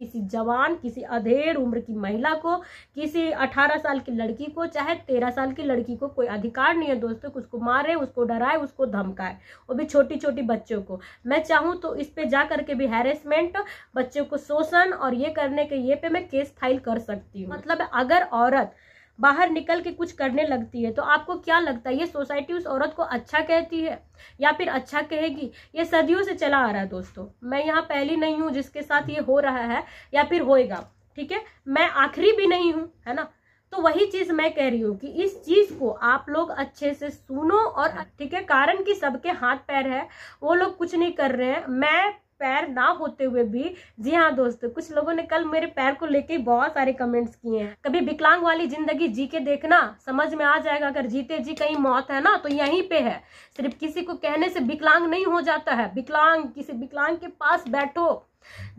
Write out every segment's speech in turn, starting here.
किसी जवान, किसी अधेड़ उम्र की महिला को, किसी 18 साल की लड़की को, चाहे 13 साल की लड़की को कोई अधिकार नहीं है दोस्तों कि उसको मारे, उसको डराए, उसको धमकाए, वो भी छोटी छोटी बच्चों को। मैं चाहूँ तो इस पे जा करके भी हैरेसमेंट, बच्चों को शोषण और ये करने के ये पे मैं केस फाइल कर सकती हूँ। मतलब अगर औरत बाहर निकल के कुछ करने लगती है तो आपको क्या लगता है, ये सोसाइटी उस औरत को अच्छा कहती है या फिर अच्छा कहेगी? ये सदियों से चला आ रहा है दोस्तों। मैं यहाँ पहली नहीं हूँ जिसके साथ ये हो रहा है या फिर होएगा, ठीक है। मैं आखिरी भी नहीं हूँ, है ना। तो वही चीज मैं कह रही हूँ कि इस चीज को आप लोग अच्छे से सुनो और ठीक है। कारण कि सबके हाथ पैर है, वो लोग कुछ नहीं कर रहे हैं। मैं पैर ना होते हुए भी, जी हाँ दोस्तों, कुछ लोगों ने कल मेरे पैर को लेके बहुत सारे कमेंट्स किए हैं। कभी विकलांग वाली जिंदगी जी के देखना, समझ में आ जाएगा। अगर जीते जी कहीं मौत है ना तो यहीं पे है। सिर्फ किसी को कहने से विकलांग नहीं हो जाता है। विकलांग, किसी विकलांग के पास बैठो,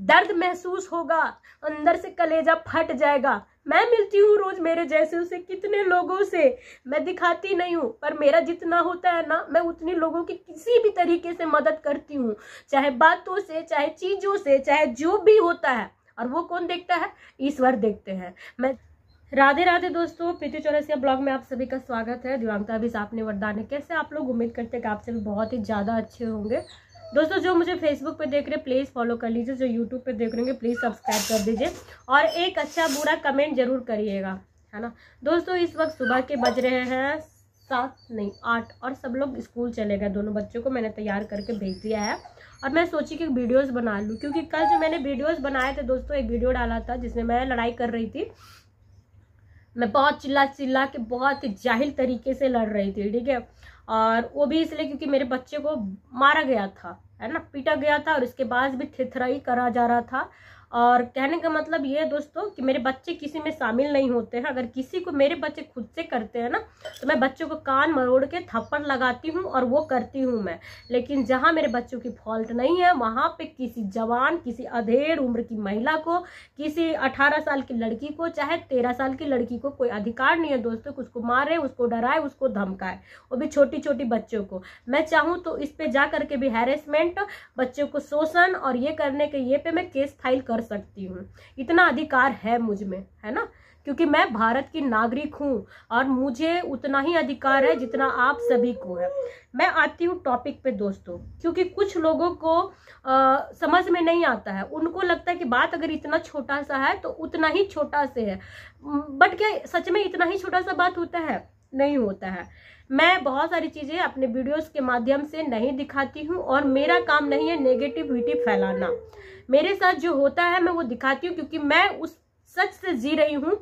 दर्द महसूस होगा, अंदर से कलेजा फट जाएगा। मैं मिलती हूँ रोज मेरे जैसे उसे कितने लोगों से, मैं दिखाती नहीं हूँ पर मेरा जितना होता है ना, मैं उतनी लोगों की किसी भी तरीके से मदद करती हूँ, चाहे बातों से, चाहे चीजों से, चाहे जो भी होता है। और वो कौन देखता है? ईश्वर देखते हैं। मैं राधे राधे दोस्तों, प्रीति चौरसिया ब्लॉग में आप सभी का स्वागत है। दिव्यांगता भी आपने वरदान है। कैसे आप लोग? उम्मीद करते हैं कि आप सभी बहुत ही ज्यादा अच्छे होंगे। दोस्तों जो मुझे फेसबुक पे देख रहे हैं प्लीज़ फॉलो कर लीजिए, जो यूट्यूब पे देख रहे हैं प्लीज़ सब्सक्राइब कर दीजिए और एक अच्छा बुरा कमेंट जरूर करिएगा, है ना। दोस्तों इस वक्त सुबह के बज रहे हैं 8 और सब लोग स्कूल चले गए। दोनों बच्चों को मैंने तैयार करके भेज दिया है और मैं सोची कि वीडियोज़ बना लूँ, क्योंकि कल जो मैंने वीडियोज़ बनाए थे दोस्तों, एक वीडियो डाला था जिसमें मैं लड़ाई कर रही थी। मैं बहुत चिल्ला के बहुत जाहिल तरीके से लड़ रही थी, ठीक है। और वो भी इसलिए क्योंकि मेरे बच्चे को मारा गया था, है ना, पीटा गया था और इसके बाद भी थिथराई करा जा रहा था। और कहने का मतलब ये है दोस्तों कि मेरे बच्चे किसी में शामिल नहीं होते हैं। अगर किसी को मेरे बच्चे खुद से करते हैं ना तो मैं बच्चों को कान मरोड़ के थप्पड़ लगाती हूँ और वो करती हूँ मैं। लेकिन जहाँ मेरे बच्चों की फॉल्ट नहीं है वहाँ पे किसी जवान, किसी अधेड़ उम्र की महिला को, किसी 18 साल की लड़की को, चाहे 13 साल की लड़की को कोई अधिकार नहीं है दोस्तों कि उसको मारे, उसको डराए, उसको धमकाए, वो भी छोटी छोटी बच्चों को। मैं चाहूँ तो इस पे जा करके भी हैरेसमेंट, बच्चों को शोषण और ये करने के ये पे मैं केस फाइल कर सकती हूँ। इतना अधिकार है मुझ में, है ना, क्योंकि मैं भारत की नागरिक हूँ और मुझे उतना ही अधिकार है जितना आप सभी को है। मैं आती हूँ टॉपिक पे दोस्तों, क्योंकि कुछ लोगों को समझ में नहीं आता है। उनको लगता है कि बात अगर इतना छोटा सा है तो उतना ही छोटा से है, बट क्या सच में इतना ही छोटा सा बात होता है? नहीं होता है। मैं बहुत सारी चीजें अपने वीडियोस के माध्यम से नहीं दिखाती हूँ और मेरा काम नहीं है नेगेटिविटी फैलाना। मेरे साथ जो होता है मैं वो दिखाती हूँ, क्योंकि मैं उस सच से जी रही हूँ,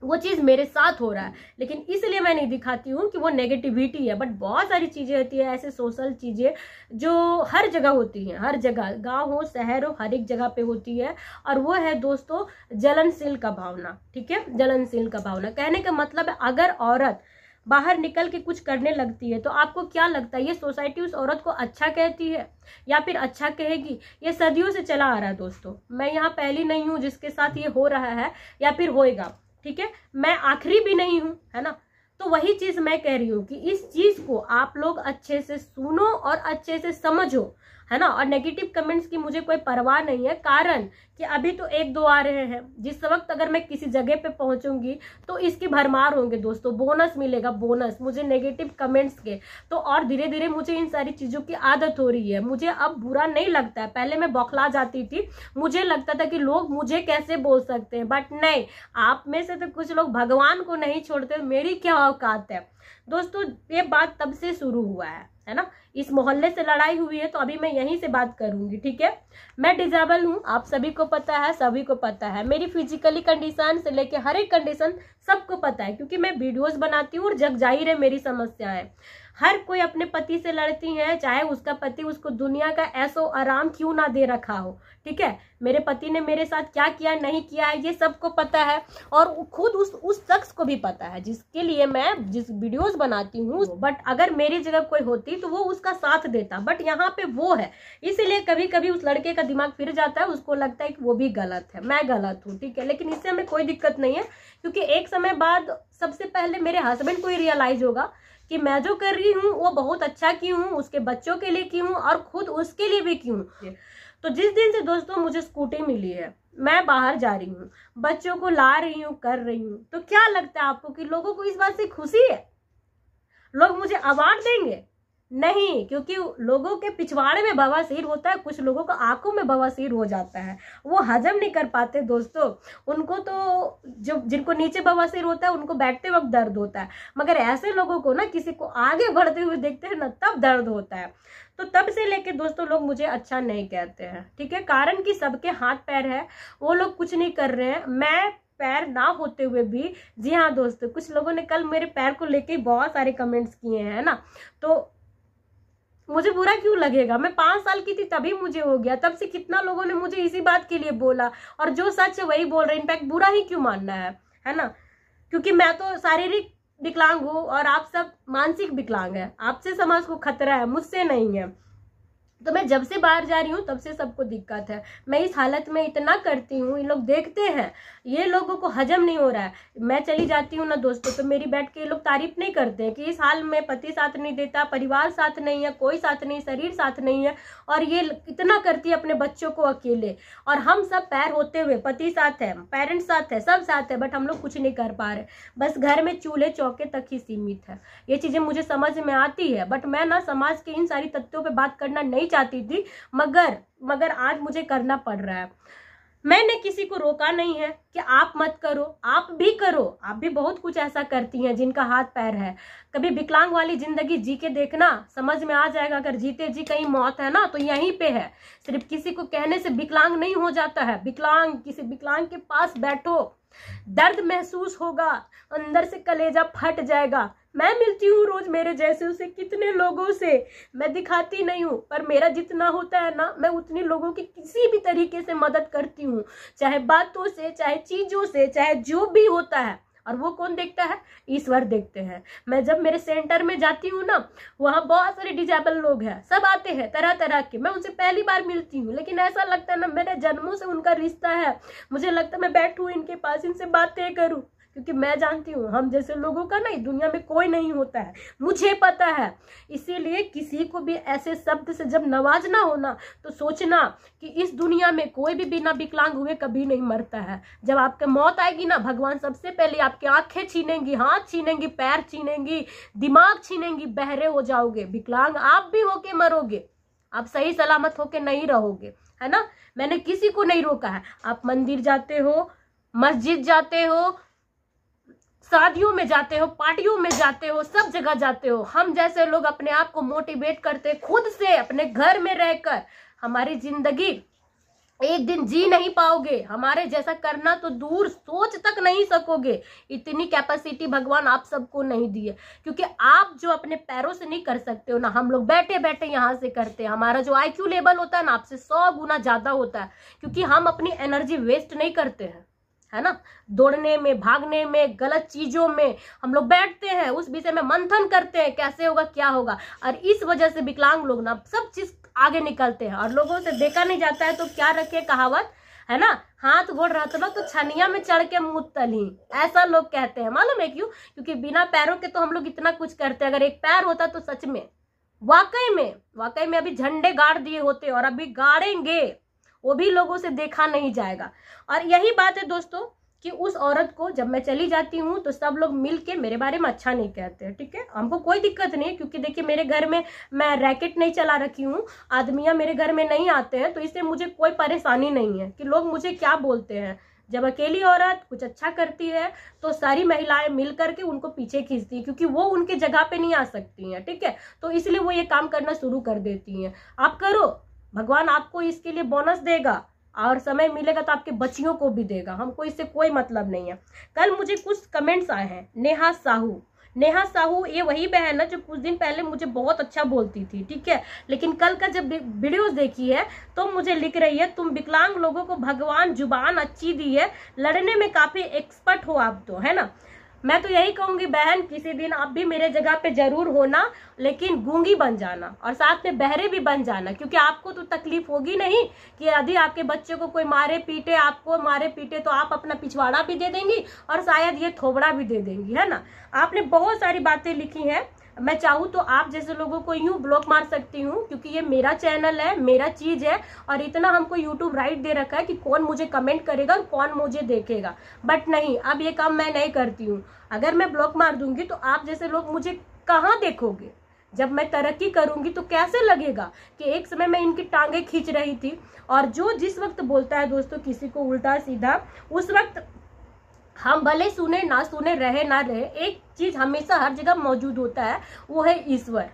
वो चीज मेरे साथ हो रहा है। लेकिन इसलिए मैं नहीं दिखाती हूँ कि वो नेगेटिविटी है। बट बहुत सारी चीजें होती है ऐसे सोशल चीजें जो हर जगह होती हैं, हर जगह, गांव हो शहर हो, हर एक जगह पे होती है। और वो है दोस्तों जलनशील का भावना, ठीक है, जलनशील का भावना। कहने का मतलब है अगर औरत बाहर निकल के कुछ करने लगती है तो आपको क्या लगता है, ये सोसाइटी उस औरत को अच्छा कहती है या फिर अच्छा कहेगी? ये सदियों से चला आ रहा है दोस्तों। मैं यहाँ पहली नहीं हूँ जिसके साथ ये हो रहा है या फिर होएगा, ठीक है। मैं आखिरी भी नहीं हूँ, है ना। तो वही चीज मैं कह रही हूँ कि इस चीज को आप लोग अच्छे से सुनो और अच्छे से समझो, है ना। और नेगेटिव कमेंट्स की मुझे कोई परवाह नहीं है, कारण कि अभी तो 1-2 आ रहे हैं। जिस वक्त अगर मैं किसी जगह पे पहुंचूंगी तो इसकी भरमार होंगे दोस्तों, बोनस मिलेगा, बोनस मुझे नेगेटिव कमेंट्स के। तो और धीरे धीरे मुझे इन सारी चीजों की आदत हो रही है। मुझे अब बुरा नहीं लगता है। पहले मैं बौखला जाती थी, मुझे लगता था कि लोग मुझे कैसे बोल सकते हैं, बट नहीं, आप में से तो कुछ लोग भगवान को नहीं छोड़ते, मेरी क्या औकात है दोस्तों। ये बात तब से शुरू हुआ है ना। इस मोहल्ले से लड़ाई हुई है तो अभी मैं यहीं से बात करूंगी, ठीक है। मैं डिजेबल हूँ, आप सभी को पता है, सभी को पता है। मेरी फिजिकली कंडीशन से लेके हर एक कंडीशन सबको पता है, क्योंकि मैं वीडियोस बनाती हूँ और जग जाहिर है मेरी समस्याएं। हर कोई अपने पति से लड़ती है, चाहे उसका पति उसको दुनिया का ऐसो आराम क्यों ना दे रखा हो, ठीक है। मेरे पति ने मेरे साथ क्या किया नहीं किया है ये सबको पता है और खुद उस शख्स को भी पता है जिसके लिए मैं जिस वीडियोस बनाती हूँ। बट अगर मेरी जगह कोई होती तो वो उसका साथ देता, बट यहाँ पे वो है, इसीलिए कभी कभी उस लड़के का दिमाग फिर जाता है, उसको लगता है कि वो भी गलत है, मैं गलत हूँ, ठीक है। लेकिन इससे हमें कोई दिक्कत नहीं है, क्योंकि एक समय बाद सबसे पहले मेरे हस्बैंड को ही रियलाइज होगा कि मैं जो कर रही हूँ वो बहुत अच्छा की हूँ, उसके बच्चों के लिए की हूँ और खुद उसके लिए भी की हूँ। तो जिस दिन से दोस्तों मुझे स्कूटी मिली है, मैं बाहर जा रही हूँ, बच्चों को ला रही हूँ, कर रही हूँ, तो क्या लगता है आपको कि लोगों को इस बात से खुशी है? लोग मुझे अवार्ड देंगे? नहीं, क्योंकि लोगों के पिछवाड़े में बवासीर होता है, कुछ लोगों को आंखों में बवासीर हो जाता है, वो हजम नहीं कर पाते दोस्तों। उनको तो जो जिनको नीचे बवासीर होता है उनको बैठते वक्त दर्द होता है, मगर ऐसे लोगों को ना, किसी को आगे बढ़ते हुए देखते हैं ना, तब दर्द होता है। तो तब से लेके दोस्तों लोग मुझे अच्छा नहीं कहते हैं, ठीक है, कारण कि सबके हाथ पैर है, वो लोग कुछ नहीं कर रहे हैं। मैं पैर ना होते हुए भी, जी हाँ दोस्तों, कुछ लोगों ने कल मेरे पैर को लेके बहुत सारे कमेंट्स किए हैं ना, तो मुझे बुरा क्यों लगेगा? मैं 5 साल की थी तभी मुझे हो गया, तब से कितना लोगों ने मुझे इसी बात के लिए बोला, और जो सच है वही बोल रहे हैं। इनफैक्ट बुरा ही क्यों मानना है ना, क्योंकि मैं तो शारीरिक विकलांग हूँ और आप सब मानसिक विकलांग है। आपसे समाज को खतरा है, मुझसे नहीं है। तो मैं जब से बाहर जा रही हूँ तब से सबको दिक्कत है। मैं इस हालत में इतना करती हूँ, इन लोग देखते हैं, ये लोगों को हजम नहीं हो रहा है। मैं चली जाती हूँ ना दोस्तों, तो मेरी बैठ के ये लोग तारीफ नहीं करते हैं कि इस हाल में पति साथ नहीं देता, परिवार साथ नहीं है, कोई साथ नहीं, शरीर साथ नहीं है, और ये इतना करती है अपने बच्चों को अकेले। और हम सब पैर होते हुए, पति साथ है, पेरेंट्स साथ है, सब साथ है, बट हम लोग कुछ नहीं कर पा रहे, बस घर में चूल्हे चौके तक ही सीमित है। ये चीजें मुझे समझ में आती है, बट मैं ना समाज के इन सारी तथ्यों पर बात करना नहीं चाहती थी, मगर आज मुझे करना पड़ रहा है। मैंने किसी को रोका नहीं है कि आप मत करो, आप भी करो, आप भी बहुत कुछ ऐसा करती हैं जिनका हाथ पैर है। कभी विकलांग वाली जिंदगी जी के देखना, समझ में आ जाएगा। अगर जीते जी कहीं मौत है ना, तो यहीं पे है। सिर्फ किसी को कहने से विकलांग नहीं हो जाता है। किसी विकलांग के पास बैठो, दर्द महसूस होगा, अंदर से कलेजा फट जाएगा। मैं मिलती हूँ रोज मेरे जैसे उसे कितने लोगों से, मैं दिखाती नहीं हूँ, पर मेरा जितना होता है ना, मैं उतने लोगों की किसी भी तरीके से मदद करती हूँ, चाहे बातों से, चाहे चीजों से, चाहे जो भी होता है। और वो कौन देखता है? ईश्वर देखते हैं। मैं जब मेरे सेंटर में जाती हूँ ना, वहाँ बहुत सारे डिजेबल लोग हैं, सब आते हैं तरह तरह के। मैं उनसे पहली बार मिलती हूँ, लेकिन ऐसा लगता है ना, मेरे जन्मों से उनका रिश्ता है। मुझे लगता है मैं बैठूँ इनके पास, इनसे बातें करूँ, क्योंकि मैं जानती हूँ हम जैसे लोगों का ना दुनिया में कोई नहीं होता है, मुझे पता है। इसीलिए किसी को भी ऐसे शब्द से जब नवाजना हो ना, तो सोचना कि इस दुनिया में कोई भी बिना विकलांग हुए कभी नहीं मरता है। जब आपके मौत आएगी ना, भगवान सबसे पहले आपकी आंखें छीनेंगी, हाथ छीनेंगी, पैर छीनेंगी, दिमाग छीनेंगी, बहरे हो जाओगे, विकलांग आप भी होके मरोगे, आप सही सलामत होके नहीं रहोगे, है ना। मैंने किसी को नहीं रोका है। आप मंदिर जाते हो, मस्जिद जाते हो, शादियों में जाते हो, पार्टियों में जाते हो, सब जगह जाते हो। हम जैसे लोग अपने आप को मोटिवेट करते खुद से, अपने घर में रहकर। हमारी जिंदगी एक दिन जी नहीं पाओगे, हमारे जैसा करना तो दूर सोच तक नहीं सकोगे। इतनी कैपेसिटी भगवान आप सबको नहीं दी है, क्योंकि आप जो अपने पैरों से नहीं कर सकते हो ना, हम लोग बैठे बैठे यहाँ से करते हैं। हमारा जो IQ लेवल होता है ना, आपसे 100 गुना ज्यादा होता है, क्योंकि हम अपनी एनर्जी वेस्ट नहीं करते हैं, है ना। दौड़ने में, भागने में, गलत चीजों में हम लोग बैठते हैं, उस विषय में मंथन करते हैं, कैसे होगा, क्या होगा। और इस वजह से विकलांग लोग ना सब चीज आगे निकलते हैं, और लोगों से देखा नहीं जाता है। तो क्या रखे कहावत, है ना, हाथ गोड़ रहता ना तो छनिया में चढ़ के मुंह तली, ऐसा लोग कहते हैं। मालूम है क्यों? क्योंकि बिना पैरों के तो हम लोग इतना कुछ करते हैं। अगर एक पैर होता तो सच में वाकई में अभी झंडे गाड़ दिए होते, और अभी गाड़ेंगे, वो भी लोगों से देखा नहीं जाएगा। और यही बात है दोस्तों कि उस औरत को जब मैं चली जाती हूँ तो सब लोग मिलके मेरे बारे में अच्छा नहीं कहते हैं, ठीक है। हमको कोई दिक्कत नहीं है, क्योंकि देखिए मेरे घर में मैं रैकेट नहीं चला रखी हूँ, आदमियां मेरे घर में नहीं आते हैं, तो इससे मुझे कोई परेशानी नहीं है कि लोग मुझे क्या बोलते हैं। जब अकेली औरत कुछ अच्छा करती है तो सारी महिलाएं मिल करके उनको पीछे खींचती है, क्योंकि वो उनके जगह पे नहीं आ सकती हैं, ठीक है। तो इसलिए वो ये काम करना शुरू कर देती हैं। आप करो, भगवान आपको इसके लिए बोनस देगा, और समय मिलेगा तो आपके बच्चियों को भी देगा। हमको इससे कोई मतलब नहीं है। कल मुझे कुछ कमेंट्स आए हैं। नेहा साहू ये वही बहन है जो कुछ दिन पहले मुझे बहुत अच्छा बोलती थी, ठीक है, लेकिन कल का जब वीडियोस देखी है तो मुझे लिख रही है, तुम विकलांग लोगों को भगवान जुबान अच्छी दी है, लड़ने में काफी एक्सपर्ट हो आप तो, है ना। मैं तो यही कहूंगी बहन, किसी दिन आप भी मेरे जगह पे जरूर होना, लेकिन गूंगी बन जाना और साथ में बहरे भी बन जाना, क्योंकि आपको तो तकलीफ होगी नहीं कि यदि आपके बच्चे को कोई मारे पीटे, आपको मारे पीटे, तो आप अपना पिछवाड़ा भी दे देंगी और शायद ये थोबड़ा भी दे देंगी, है ना। आपने बहुत सारी बातें लिखी हैं, मैं चाहूँ तो आप जैसे लोगों को यूं ब्लॉक मार सकती हूँ, क्योंकि ये मेरा चैनल है, मेरा चीज है, और इतना हमको यूट्यूब राइट दे रखा है कि कौन मुझे कमेंट करेगा और कौन मुझे देखेगा। बट नहीं, अब ये काम मैं नहीं करती हूँ। अगर मैं ब्लॉक मार दूंगी तो आप जैसे लोग मुझे कहाँ देखोगे? जब मैं तरक्की करूंगी तो कैसे लगेगा कि एक समय मैं इनकी टांगे खींच रही थी। और जो जिस वक्त बोलता है दोस्तों किसी को उल्टा सीधा, उस वक्त हम भले सुने ना सुने, रहे ना रहे, एक चीज हमेशा हर जगह मौजूद होता है, वो है ईश्वर,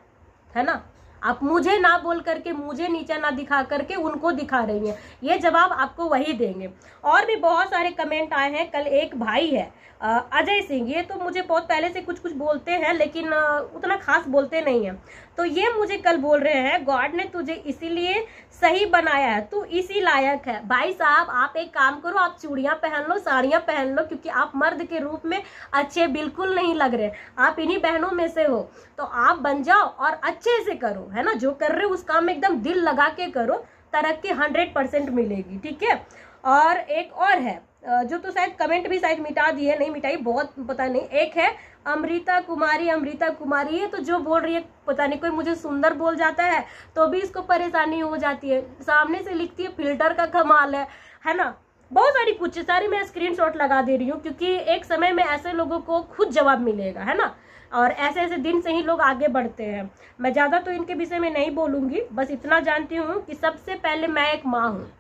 है ना। आप मुझे ना बोल करके, मुझे नीचा ना दिखा करके उनको दिखा रही हैं, ये जवाब आपको वही देंगे। और भी बहुत सारे कमेंट आए हैं। कल एक भाई है अजय सिंह, ये तो मुझे बहुत पहले से कुछ कुछ बोलते हैं, लेकिन उतना खास बोलते नहीं हैं। तो ये मुझे कल बोल रहे हैं, गॉड ने तुझे इसीलिए सही बनाया है, तू इसी लायक है। भाई साहब, आप एक काम करो, आप चूड़ियां पहन लो, साड़ियां पहन लो, क्योंकि आप मर्द के रूप में अच्छे बिल्कुल नहीं लग रहे। आप इन्हीं बहनों में से हो, तो आप बन जाओ और अच्छे से करो, है ना। जो कर रहे हो उस काम में एकदम दिल लगा के करो, तरक्की 100% मिलेगी, ठीक है। और एक और है जो तो शायद कमेंट भी शायद मिटा दिए, नहीं मिटाई, बहुत पता नहीं। एक है अमृता कुमारी है, तो जो बोल रही है पता नहीं, कोई मुझे सुंदर बोल जाता है तो भी इसको परेशानी हो जाती है। सामने से लिखती है फिल्टर का कमाल है ना। बहुत सारी कुछ सारी मैं स्क्रीनशॉट लगा दे रही हूँ, क्योंकि एक समय में ऐसे लोगों को खुद जवाब मिलेगा, है ना। और ऐसे ऐसे दिन से ही लोग आगे बढ़ते हैं। मैं ज्यादा तो इनके विषय में नहीं बोलूंगी, बस इतना जानती हूँ कि सबसे पहले मैं एक माँ हूँ।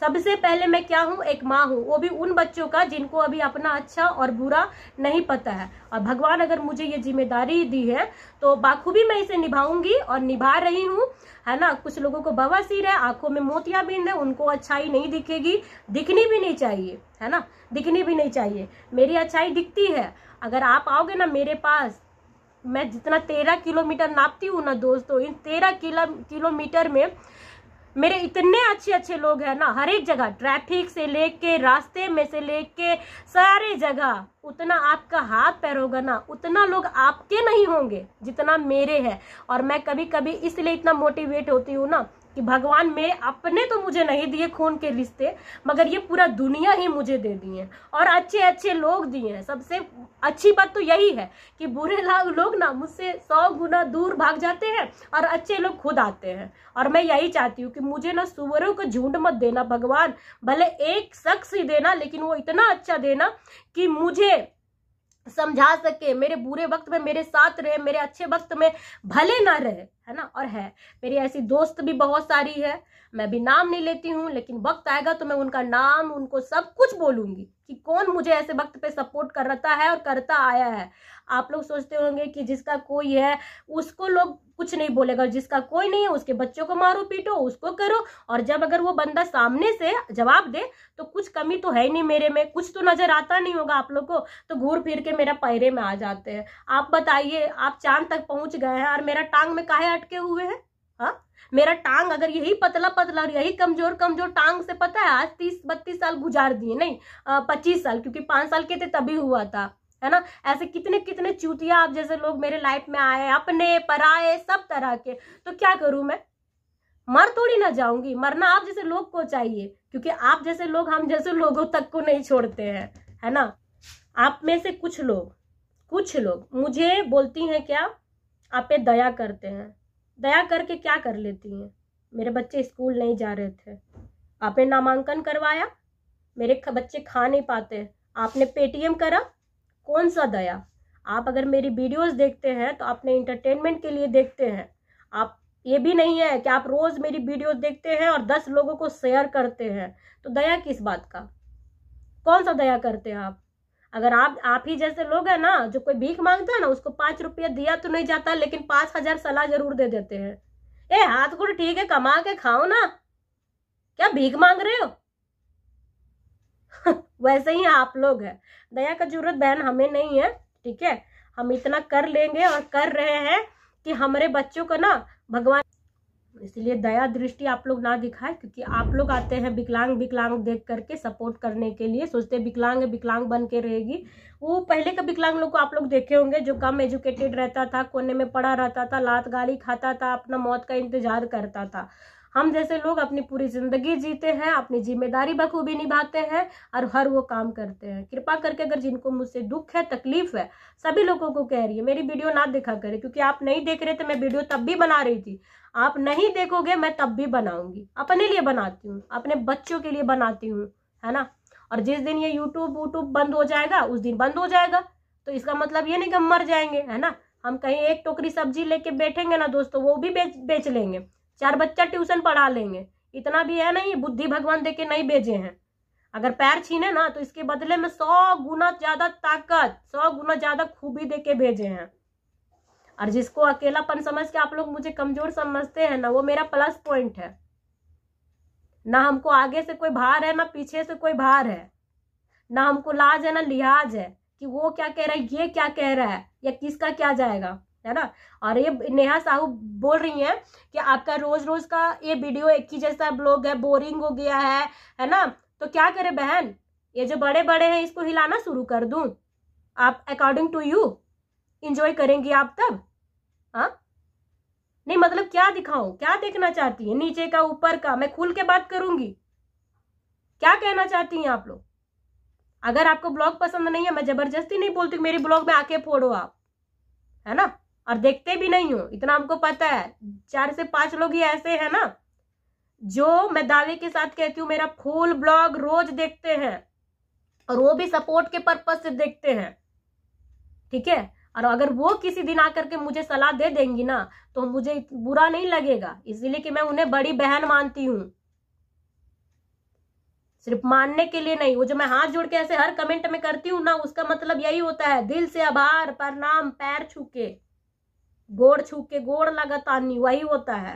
सबसे पहले मैं क्या हूँ? एक माँ हूँ, वो भी उन बच्चों का जिनको अभी अपना अच्छा और बुरा नहीं पता है। और भगवान अगर मुझे ये जिम्मेदारी दी है तो बाखूबी मैं इसे निभाऊंगी और निभा रही हूँ, है ना। कुछ लोगों को बवासीर है, आंखों में मोतियाबिंद है, उनको अच्छाई नहीं दिखेगी, दिखनी भी नहीं चाहिए, है ना, दिखनी भी नहीं चाहिए। मेरी अच्छाई दिखती है। अगर आप आओगे ना मेरे पास, मैं जितना 13 किलोमीटर नापती हूँ ना दोस्तों, इन 13 किलोमीटर में मेरे इतने अच्छे अच्छे लोग हैं ना, हर एक जगह, ट्रैफिक से लेके, रास्ते में से लेके, सारे जगह। उतना आपका हाथ पैर होगा ना, उतना लोग आपके नहीं होंगे जितना मेरे हैं। और मैं कभी कभी इसलिए इतना मोटिवेट होती हूँ ना कि भगवान मेरे अपने तो मुझे नहीं दिए खून के रिश्ते, मगर ये पूरा दुनिया ही मुझे दे दिए और अच्छे अच्छे लोग दिए हैं। सबसे अच्छी बात तो यही है कि बुरे लोग ना मुझसे 100 गुना दूर भाग जाते हैं और अच्छे लोग खुद आते हैं। और मैं यही चाहती हूँ कि मुझे ना सुअरों का झुंड मत देना भगवान, भले एक शख्स ही देना, लेकिन वो इतना अच्छा देना कि मुझे समझा सके, मेरे बुरे वक्त में मेरे साथ रहे, मेरे अच्छे वक्त में भले ना रहे, है ना। और है मेरी ऐसी दोस्त भी बहुत सारी है, मैं भी नाम नहीं लेती हूँ, लेकिन वक्त आएगा तो मैं उनका नाम, उनको सब कुछ बोलूंगी कि कौन मुझे ऐसे वक्त पे सपोर्ट करता है और करता आया है। आप लोग सोचते होंगे कि जिसका कोई है उसको लोग कुछ नहीं बोलेगा, जिसका कोई नहीं है उसके बच्चों को मारो पीटो, उसको करो। और जब अगर वो बंदा सामने से जवाब दे तो कुछ कमी तो है ही नहीं मेरे में, कुछ तो नजर आता नहीं होगा आप लोग को, तो घूर फिर के मेरा पैरे में आ जाते हैं। आप बताइए, आप चांद तक पहुंच गए हैं और मेरा टांग में काहे अटके हुए हैं? हाँ, मेरा टांग अगर यही पतला पतला, यही कमजोर कमजोर टांग से, पता है आज 30-32 साल गुजार दिए, नहीं 25 साल, क्योंकि 5 साल के थे तभी हुआ था, है ना। ऐसे कितने कितने चूतिया आप जैसे लोग मेरे लाइफ में आए, अपने पराए सब तरह के। तो क्या करूं मैं? मर थोड़ी ना जाऊंगी, मरना आप जैसे लोग को चाहिए, क्योंकि आप जैसे लोग हम जैसे लोगों तक को नहीं छोड़ते हैं, है ना। आप में से कुछ लोग मुझे बोलती हैं क्या, आप पे दया करते हैं। दया करके क्या कर लेती हैं? मेरे बच्चे स्कूल नहीं जा रहे थे, आपने नामांकन करवाया, मेरे बच्चे खा नहीं पाते, आपने पेटीएम करा, कौन सा दया? आप अगर मेरी वीडियोस देखते हैं तो आपने इंटरटेनमेंट के लिए देखते हैं, आप ये भी नहीं है कि आप रोज मेरी वीडियोस देखते हैं और 10 लोगों को शेयर करते हैं। तो दया किस बात का? कौन सा दया करते हैं आप? अगर आप ही जैसे लोग हैं ना, जो कोई भीख मांगता है ना, उसको 5 रुपया दिया तो नहीं जाता, लेकिन 5000 सलाह जरूर दे देते हैं। ए हाथ को ठीक है, कमा के खाओ ना, क्या भीख मांग रहे हो? वैसे ही आप लोग हैं। दया का जरूरत बहन हमें नहीं है, ठीक है। हम इतना कर लेंगे और कर रहे हैं कि हमारे बच्चों को ना भगवान, इसलिए दया दृष्टि आप लोग ना दिखाए, क्योंकि आप लोग आते हैं विकलांग देख करके सपोर्ट करने के लिए, सोचते विकलांग बन के रहेगी। वो पहले का विकलांग लोग को आप लोग देखे होंगे, जो कम एजुकेटेड रहता था, कोने में पड़ा रहता था, लात गाली खाता था, अपना मौत का इंतजार करता था। हम जैसे लोग अपनी पूरी जिंदगी जीते हैं, अपनी जिम्मेदारी बखूबी निभाते हैं और हर वो काम करते हैं। कृपा करके अगर जिनको मुझसे दुख है, तकलीफ है, सभी लोगों को कह रही है मेरी वीडियो ना देखा करे, क्योंकि आप नहीं देख रहे थे। मैं वीडियो तब भी बना रही थी, आप नहीं देखोगे मैं तब भी बनाऊंगी। अपने लिए बनाती हूँ, अपने बच्चों के लिए बनाती हूँ, है ना। और जिस दिन ये यूट्यूब बंद हो जाएगा उस दिन बंद हो जाएगा, तो इसका मतलब ये नहीं कि हम मर जाएंगे, है ना। हम कहीं एक टोकरी सब्जी लेके बैठेंगे ना दोस्तों, वो भी बेच लेंगे, 4 बच्चा ट्यूशन पढ़ा लेंगे। इतना भी है नहीं, बुद्धि भगवान देके नहीं भेजे हैं। अगर पैर छीने ना तो इसके बदले में 100 गुना ज्यादा ताकत, 100 गुना ज्यादा खूबी देके भेजे हैं। और जिसको अकेलापन समझ के आप लोग मुझे कमजोर समझते हैं ना, वो मेरा प्लस पॉइंट है। ना हमको आगे से कोई भार है, ना पीछे से कोई भार है, ना हमको लाज है ना लिहाज है कि वो क्या कह रहा है, ये क्या कह रहा है, या किसका क्या जाएगा, है ना। और ये नेहा साहू बोल रही हैं कि आपका रोज रोज का ये वीडियो एक ही जैसा ब्लॉग है, बोरिंग हो गया है ना। तो क्या करे बहन, ये जो बड़े बड़े हैं इसको हिलाना शुरू कर दूं? आप अकॉर्डिंग टू यू इंजॉय करेंगी आप तब? हाँ नहीं, मतलब क्या दिखाऊं, क्या देखना चाहती है, नीचे का ऊपर का? मैं खुल के बात करूंगी, क्या कहना चाहती हैं आप लोग? अगर आपको ब्लॉग पसंद नहीं है, मैं जबरदस्ती नहीं बोलती मेरी ब्लॉग में आके फोड़ो आप, है ना। और देखते भी नहीं हो, इतना हमको पता है। 4 से 5 लोग ही ऐसे हैं ना जो मैं दावे के साथ कहती हूँ मेरा फुल ब्लॉग रोज देखते हैं, और वो भी सपोर्ट के पर्पज से देखते हैं, ठीक है। और अगर वो किसी दिन आकर के मुझे सलाह दे देंगी ना तो मुझे बुरा नहीं लगेगा, इसीलिए कि मैं उन्हें बड़ी बहन मानती हूँ, सिर्फ मानने के लिए नहीं। वो जो मैं हाथ जोड़ के ऐसे हर कमेंट में करती हूँ ना, उसका मतलब यही होता है, दिल से आभार, प्रणाम, पैर छू के, गोड़ छू के, गोड़ लगातानी, वही होता है।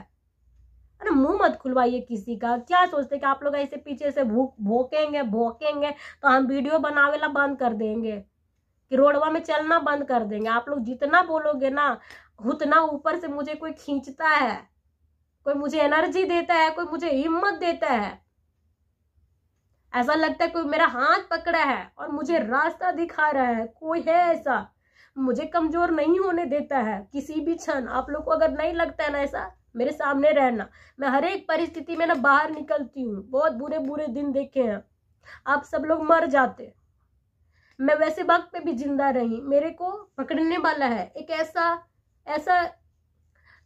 अरे मुंह मत खुलवाइए किसी का। क्या सोचते कि आप लोग ऐसे पीछे से भोकेंगे तो हम वीडियो बनावेला बंद कर देंगे, कि रोडवा में चलना बंद कर देंगे? आप लोग जितना बोलोगे ना उतना ऊपर से मुझे कोई खींचता है, कोई मुझे एनर्जी देता है, कोई मुझे हिम्मत देता है। ऐसा लगता है कोई मेरा हाथ पकड़ा है और मुझे रास्ता दिखा रहा है, कोई है ऐसा, मुझे कमजोर नहीं होने देता है किसी भी क्षण। आप लोग को अगर नहीं लगता है ना ऐसा, मेरे सामने रहना, मैं हर एक परिस्थिति में ना बाहर निकलती हूँ। बहुत बुरे बुरे दिन देखे हैं, आप सब लोग मर जाते, मैं वैसे वक्त पे भी जिंदा रही। मेरे को पकड़ने वाला है एक ऐसा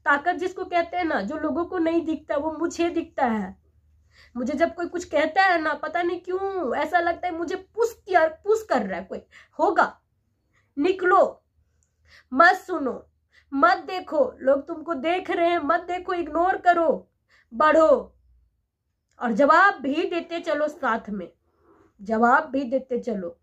ताकत जिसको कहते हैं ना, जो लोगों को नहीं दिखता वो मुझे दिखता है। मुझे जब कोई कुछ कहता है ना, पता नहीं क्यों ऐसा लगता है मुझे पुश कर रहा है कोई। होगा, निकलो, मत सुनो, मत देखो, लोग तुमको देख रहे हैं, मत देखो, इग्नोर करो, बढ़ो। और जवाब भी देते चलो, साथ में जवाब भी देते चलो।